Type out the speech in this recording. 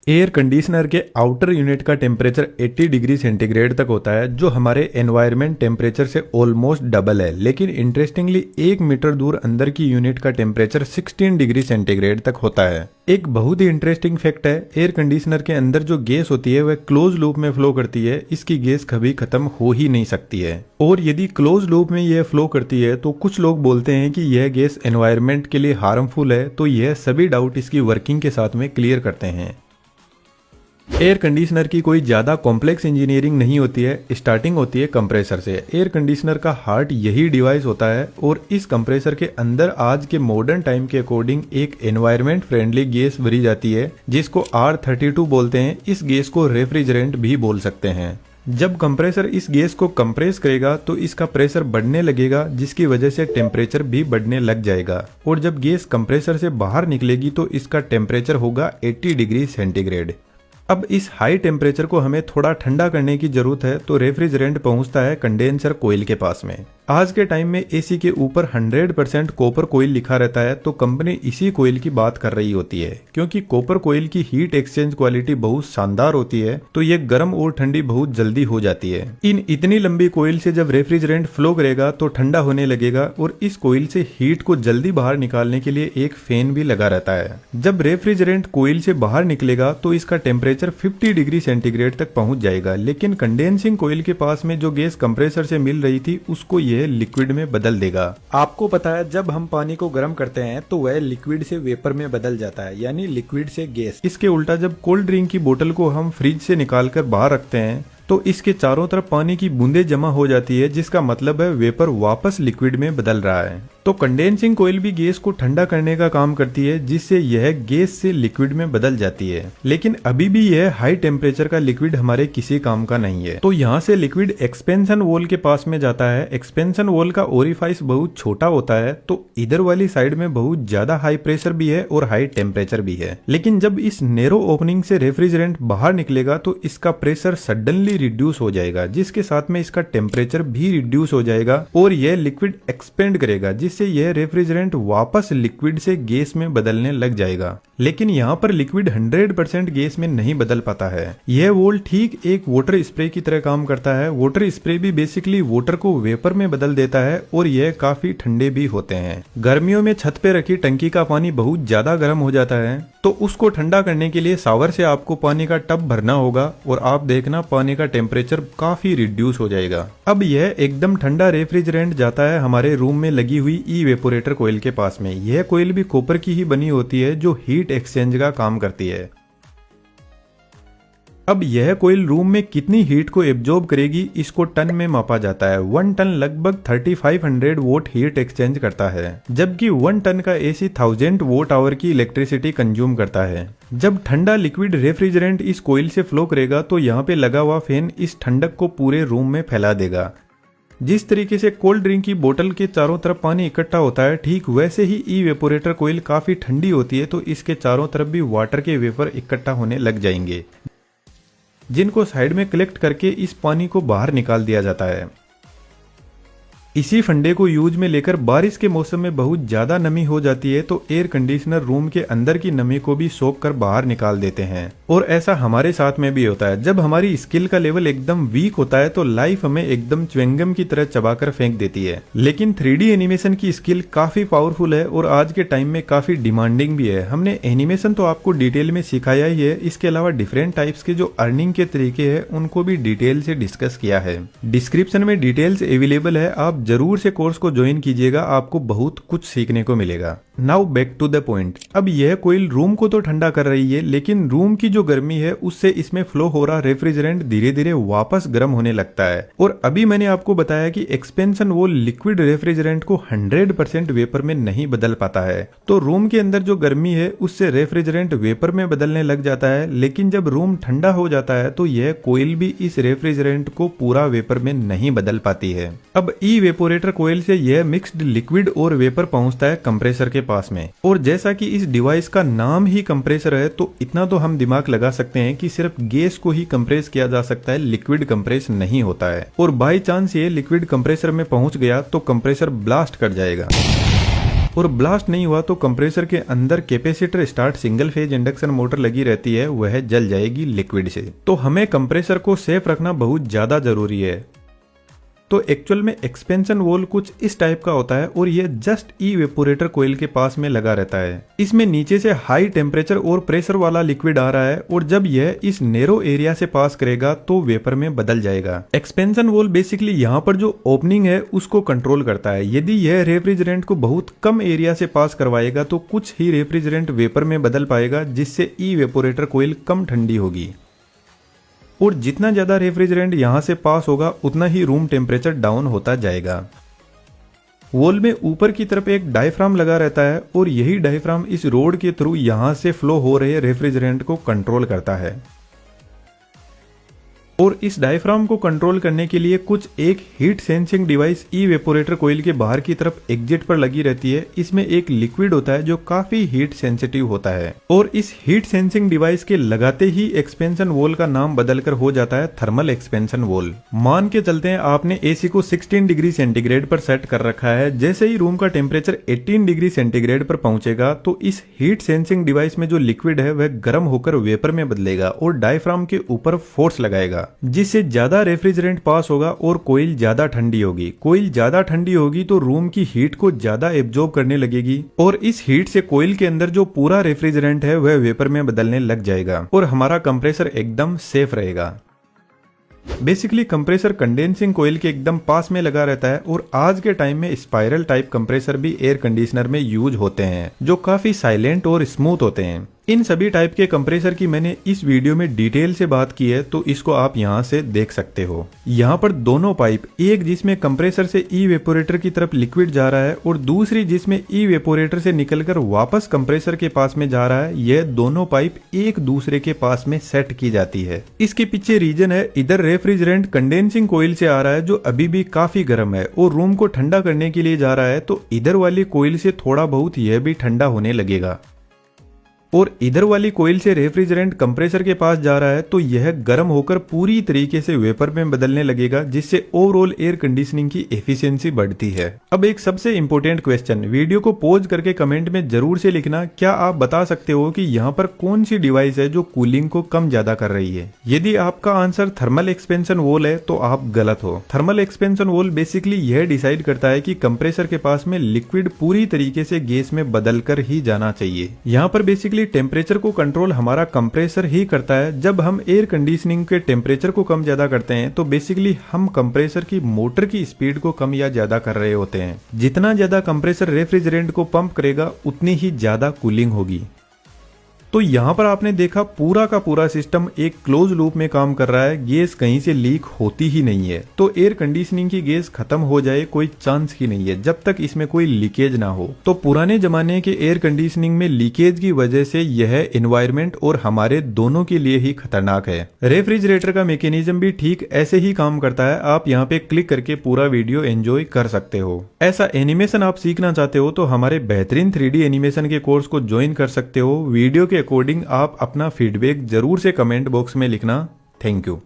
Air conditioner के outer unit का temperature 80 degree centigrade तक होता है, जो हमारे एनवायरनमेंट टेम्परेचर से ऑलमोस्ट डबल है। लेकिन इंटरेस्टिंगली 1 मीटर दूर अंदर की यूनिट का टेम्परेचर 16 डिग्री सेंटीग्रेड तक होता है। एक बहुत ही इंटरेस्टिंग फैक्ट है, एयर कंडीशनर के अंदर जो गैस होती है वह क्लोज लूप में फ्लो करती है। इसकी गैस कभी खत्म हो ही नहीं सकती है, और यदि क्लोज लूप में यह फ्लो करती है तो कुछ लोग बोलते हैं कि यह गैस एनवायरनमेंट के लिए हार्मफुल है। तो यह सभी डाउट इसकी वर्किंग के साथ में क्लियर करते हैं। एयर कंडीशनर की कोई ज़्यादा कॉम्प्लेक्स इंजीनियरिंग नहीं होती है, स्टार्टिंग होती है कंप्रेसर से। एयर कंडीशनर का हार्ट यही डिवाइस होता है, और इस कंप्रेसर के अंदर आज के मॉडर्न टाइम के अकॉर्डिंग एक एनवायरनमेंट फ्रेंडली गैस भरी जाती है, जिसको R32 बोलते हैं। इस गैस को रेफ्रिजरेंट भी बोल सकते हैं। जब कंप्रेसर इस गैस को कंप्रेस करेगा तो इसका प्रेशर बढ़ने लगेगा, जिसकी वजह से टेम्परेचर भी बढ़ने लग जाएगा। और जब गैस कंप्रेसर से बाहर निकलेगी तो इसका टेम्परेचर होगा 80 डिग्री सेंटीग्रेड। अब इस हाई टेम्परेचर को हमें थोड़ा ठंडा करने की जरूरत है, तो रेफ्रिजरेंट पहुंचता है कंडेंसर कोयल के पास में। आज के टाइम में एसी के ऊपर 100% कॉपर कोयल लिखा रहता है, तो कंपनी इसी कोयल की बात कर रही होती है, क्योंकि कॉपर कोयल की हीट एक्सचेंज क्वालिटी बहुत शानदार होती है, तो ये गर्म और ठंडी बहुत जल्दी हो जाती है। इन इतनी लंबी कोयल से जब रेफ्रिजरेंट फ्लो करेगा तो ठंडा होने लगेगा, और इस कोयल से हीट को जल्दी बाहर निकालने के लिए एक फैन भी लगा रहता है। जब रेफ्रिजरेंट कोयल से बाहर निकलेगा तो इसका टेम्परेचर 50 डिग्री सेंटीग्रेड तक पहुंच जाएगा। लेकिन कंडेंसिंग कोयल के पास में जो गैस कंप्रेसर से मिल रही थी उसको यह लिक्विड में बदल देगा। आपको पता है, जब हम पानी को गर्म करते हैं तो वह लिक्विड से वेपर में बदल जाता है, यानी लिक्विड से गैस। इसके उल्टा जब कोल्ड ड्रिंक की बोतल को हम फ्रिज से निकालकर बाहर रखते हैं तो इसके चारों तरफ पानी की बूंदें जमा हो जाती है, जिसका मतलब है वेपर वापस लिक्विड में बदल रहा है। तो कंडेंसिंग कोयल भी गैस को ठंडा करने का काम करती है, जिससे यह गैस से लिक्विड में बदल जाती है। लेकिन अभी भी यह हाई टेम्परेचर का लिक्विड हमारे किसी काम का नहीं है। तो यहाँ से लिक्विड एक्सपेंशन वॉल के पास में जाता है। एक्सपेंशन वॉल का ओरिफाइस बहुत छोटा होता है, तो इधर वाली साइड में बहुत ज्यादा हाई प्रेशर भी है और हाई टेम्परेचर भी है। लेकिन जब इस नैरो ओपनिंग से रेफ्रिजरेंट बाहर निकलेगा तो इसका प्रेशर सडनली रिड्यूस हो जाएगा, जिसके साथ में इसका टेम्परेचर भी रिड्यूस हो जाएगा, और यह लिक्विड एक्सपेंड करेगा, जिससे यह रेफ्रिजरेंट वापस लिक्विड से गैस में बदलने लग जाएगा। लेकिन यहाँ पर लिक्विड 100% गैस में नहीं बदल पाता है। यह वॉल ठीक एक वाटर स्प्रे की तरह काम करता है। वाटर स्प्रे भी बेसिकली वाटर को वेपर में बदल देता है, और यह काफी ठंडे भी होते हैं। गर्मियों में छत पे रखी टंकी का पानी बहुत ज्यादा गर्म हो जाता है, तो उसको ठंडा करने के लिए शावर से आपको पानी का टब भरना होगा, और आप देखना पानी का टेम्परेचर काफी रिड्यूस हो जाएगा। अब यह एकदम ठंडा रेफ्रिजरेंट जाता है हमारे रूम में लगी हुई इवेपोरेटर कोयल के पास में। यह कोयल भी कॉपर की ही बनी होती है, जो हीट एक्सचेंज का काम करती है। अब यह कोयल रूम में कितनी हीट को एब्जॉर्ब करेगी, इसको टन में मापा जाता है। 1 टन लगभग 3500 वोट हीट एक्सचेंज करता है, जबकि 1 टन का एसी 1000 वोट आवर की इलेक्ट्रिसिटी कंज्यूम करता है। जब ठंडा लिक्विड रेफ्रिजरेंट इस कोयल से फ्लो करेगा तो यहाँ पे लगा हुआ फैन इस ठंडक को पूरे रूम में फैला देगा। जिस तरीके से कोल्ड ड्रिंक की बोतल के चारों तरफ पानी इकट्ठा होता है, ठीक वैसे ही इवेपोरेटर कोयल काफी ठंडी होती है, तो इसके चारों तरफ भी वाटर के वेपर इकट्ठा होने लग जाएंगे, जिनको साइड में कलेक्ट करके इस पानी को बाहर निकाल दिया जाता है। इसी फंडे को यूज में लेकर बारिश के मौसम में बहुत ज्यादा नमी हो जाती है, तो एयर कंडीशनर रूम के अंदर की नमी को भी सोख कर बाहर निकाल देते हैं। और ऐसा हमारे साथ में भी होता है। जब हमारी स्किल का लेवल एकदम वीक होता है तो लाइफ हमें एकदम च्युइंगम की तरह चबाकर फेंक देती है। लेकिन 3D एनिमेशन की स्किल काफी पावरफुल है, और आज के टाइम में काफी डिमांडिंग भी है। हमने एनिमेशन तो आपको डिटेल में सिखाया ही है, इसके अलावा डिफरेंट टाइप्स के जो अर्निंग के तरीके हैं उनको भी डिटेल से डिस्कस किया है। डिस्क्रिप्शन में डिटेल्स अवेलेबल है, आप जरूर से कोर्स को ज्वाइन कीजिएगा, आपको बहुत कुछ सीखने को मिलेगा। Now back to the point. अब यह कोयल रूम को तो ठंडा कर रही है, लेकिन रूम की जो गर्मी है उससे इसमें फ्लो हो रहा रेफ्रिजरेंट धीरे धीरे वापस गर्म होने लगता है। और अभी मैंने आपको बताया कि एक्सपेंशन वो लिक्विड रेफ्रिजरेंट को 100% वेपर में नहीं बदल पाता है, तो रूम के अंदर जो गर्मी है उससे रेफ्रिजरेंट वेपर में बदलने लग जाता है। लेकिन जब रूम ठंडा हो जाता है तो यह कोयल भी इस रेफ्रिजरेंट को पूरा वेपर में नहीं बदल पाती है। अब इवेपोरेटर कोयल से यह मिक्स्ड लिक्विड और वेपर पहुंचता है कंप्रेसर के पास में। और जैसा कि इस डिवाइस का नाम ही कंप्रेसर है, तो इतना तो हम दिमाग लगा सकते हैं कि सिर्फ गैस को ही कंप्रेस किया जा सकता है, लिक्विड कंप्रेस नहीं होता है। और बाय चांस ये लिक्विड कंप्रेसर में पहुंच गया तो कंप्रेसर ब्लास्ट कर जाएगा। और ब्लास्ट नहीं हुआ तो कंप्रेसर के अंदर capacitor start single phase induction motor लगी रहती है, वह जल जाएगी लिक्विड से। तो हमें कंप्रेसर को सेफ रखना बहुत ज्यादा जरूरी है। तो एक्चुअल में एक्सपेंशन वॉल्व कुछ इस टाइप का होता है और यह जस्ट इवेपोरेटर कोयल के पास में लगा रहता है। इसमें नीचे से हाई टेम्परेचर और प्रेशर वाला लिक्विड आ रहा है और जब यह इस नैरो एरिया से पास करेगा तो वेपर में बदल जाएगा। एक्सपेंशन वॉल्व बेसिकली यहाँ पर जो ओपनिंग है उसको कंट्रोल करता है। यदि यह रेफ्रिजरेंट को बहुत कम एरिया से पास करवाएगा तो कुछ ही रेफ्रिजरेंट वेपर में बदल पाएगा, जिससे इवेपोरेटर कोयल कम ठंडी होगी। और जितना ज्यादा रेफ्रिजरेंट यहां से पास होगा उतना ही रूम टेम्परेचर डाउन होता जाएगा। वॉल में ऊपर की तरफ एक डायफ्राम लगा रहता है और यही डायफ्राम इस रोड के थ्रू यहां से फ्लो हो रहे रेफ्रिजरेंट को कंट्रोल करता है। और इस डायफ्राम को कंट्रोल करने के लिए कुछ एक हीट सेंसिंग डिवाइस इवेपोरेटर कोयल के बाहर की तरफ एग्जिट पर लगी रहती है। इसमें एक लिक्विड होता है जो काफी हीट सेंसिटिव होता है और इस हीट सेंसिंग डिवाइस के लगाते ही एक्सपेंशन वॉल्व का नाम बदलकर हो जाता है थर्मल एक्सपेंशन वॉल्व। मान के चलते हैं आपने एसी को 16 डिग्री सेंटीग्रेड पर सेट कर रखा है। जैसे ही रूम का टेम्परेचर 18 डिग्री सेंटीग्रेड पर पहुंचेगा तो इस हीट सेंसिंग डिवाइस में जो लिक्विड है वह गर्म होकर वेपर में बदलेगा और डायफ्राम के ऊपर फोर्स लगाएगा, जिससे ज्यादा रेफ्रिजरेंट पास होगा और कोयल ज्यादा ठंडी होगी। कोयल ज्यादा ठंडी होगी तो रूम की हीट को ज्यादा एब्जॉर्ब करने लगेगी और इस हीट से कोयल के अंदर जो पूरा रेफ्रिजरेंट है वह वेपर में बदलने लग जाएगा और हमारा कंप्रेसर एकदम सेफ रहेगा। बेसिकली कंप्रेसर कंडेंसिंग कोयल के एकदम पास में लगा रहता है और आज के टाइम में स्पाइरल टाइप कंप्रेसर भी एयर कंडीशनर में यूज होते हैं जो काफी साइलेंट और स्मूथ होते हैं। इन सभी टाइप के कंप्रेसर की मैंने इस वीडियो में डिटेल से बात की है, तो इसको आप यहाँ से देख सकते हो। यहाँ पर दोनों पाइप, एक जिसमें कंप्रेसर से इवेपोरेटर की तरफ लिक्विड जा रहा है और दूसरी जिसमें इवेपोरेटर से निकलकर वापस कंप्रेसर के पास में जा रहा है, यह दोनों पाइप एक दूसरे के पास में सेट की जाती है। इसके पीछे रीजन है, इधर रेफ्रिजरेंट कंडेंसिंग कोयल से आ रहा है जो अभी भी काफी गर्म है और रूम को ठंडा करने के लिए जा रहा है, तो इधर वाली कोयल से थोड़ा बहुत यह भी ठंडा होने लगेगा। और इधर वाली कोयल से रेफ्रिजरेंट कंप्रेसर के पास जा रहा है तो यह गर्म होकर पूरी तरीके से वेपर में बदलने लगेगा, जिससे ओवरऑल एयर कंडीशनिंग की एफिशिएंसी बढ़ती है। अब एक सबसे इंपॉर्टेंट क्वेश्चन, वीडियो को पॉज करके कमेंट में जरूर से लिखना, क्या आप बता सकते हो कि यहाँ पर कौन सी डिवाइस है जो कूलिंग को कम ज्यादा कर रही है? यदि आपका आंसर थर्मल एक्सपेंशन वॉल्व है तो आप गलत हो। थर्मल एक्सपेंशन वॉल्व बेसिकली यह डिसाइड करता है कि कंप्रेसर के पास में लिक्विड पूरी तरीके से गैस में बदल कर ही जाना चाहिए। यहाँ पर बेसिकली टेम्परेचर को कंट्रोल हमारा कंप्रेसर ही करता है। जब हम एयर कंडीशनिंग के टेम्परेचर को कम ज्यादा करते हैं तो बेसिकली हम कंप्रेसर की मोटर की स्पीड को कम या ज्यादा कर रहे होते हैं। जितना ज्यादा कंप्रेसर रेफ्रिजरेंट को पंप करेगा उतनी ही ज्यादा कूलिंग होगी। तो यहाँ पर आपने देखा पूरा का पूरा सिस्टम एक क्लोज लूप में काम कर रहा है, गैस कहीं से लीक होती ही नहीं है। तो एयर कंडीशनिंग की गैस खत्म हो जाए कोई चांस ही नहीं है जब तक इसमें कोई लीकेज ना हो। तो पुराने जमाने के एयर कंडीशनिंग में लीकेज की वजह से यह एनवायरमेंट और हमारे दोनों के लिए ही खतरनाक है। रेफ्रिजरेटर का मैकेनिज्म भी ठीक ऐसे ही काम करता है। आप यहाँ पे क्लिक करके पूरा वीडियो एंजॉय कर सकते हो। ऐसा एनिमेशन आप सीखना चाहते हो तो हमारे बेहतरीन 3D एनिमेशन के कोर्स को ज्वाइन कर सकते हो। वीडियो के अकॉर्डिंग आप अपना फीडबैक जरूर से कमेंट बॉक्स में लिखना। Thank you.